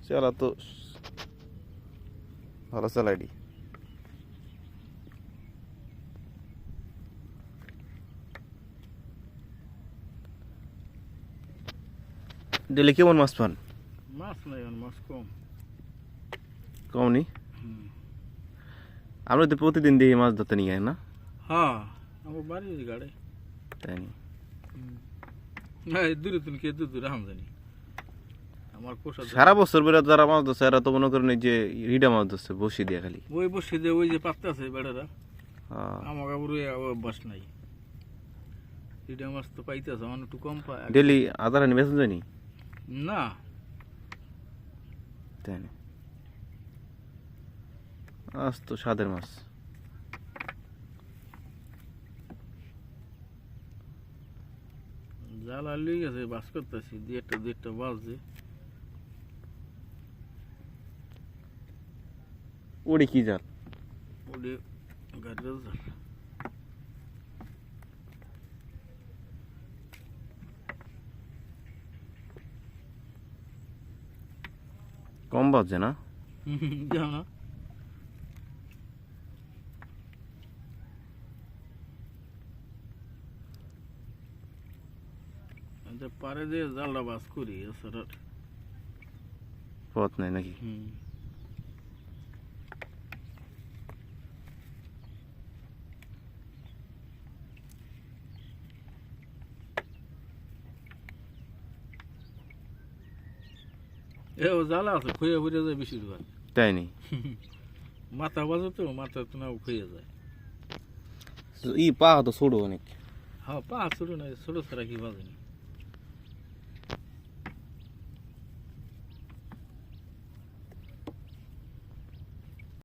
चला तो ভালো চালাইডি ডেলি কেমন মাছ পান? মাছ নাই, মাছ কম কম নি? আমরা তো প্রতিদিন দেখি মাছ ধরতে নিয়ে না? হ্যাঁ, আমার বাড়ির গাড়ি তাই নি? না, দূরে তুমি কে দূরে হাম জানি আমার পোষা সারা বছর বেড়া যারা মাছ ধরছে এরা তো মনে করেন এই যে রিডা মাছ ধরছে বসি দিয়ে খালি ওই বসে যে ওই যে পাত্তা আছে বেড়ারা আমার কাপড় অভ্যাস নাই। রিডা মাছ তো পাইতেছে আমার একটু কম পায়। ডেলি আদার আনি বেতন জানি না, তাই না? আজ তো স্বাদের মাছ। জাল আলুই গেছে, বাস করতেছি দুইটা বাজছে। ওড়ি কি জাল? ওডে গাড়ির জাল। কম বাজছে না? যাও না, পারে যে জালটা বাস করি এছাড়া পথ নাই নাকি? জ্বালা আছে, খুঁয়ে ফুরে যায় বেশিরভাগ। তাই নি? মাথা বাজে তো, মাথা তো না খুঁয়ে যায়। ই পা তো ছোট অনেক। হ্যাঁ, পা ছোট নাই, ছোট ছাড়া কি বাজে না।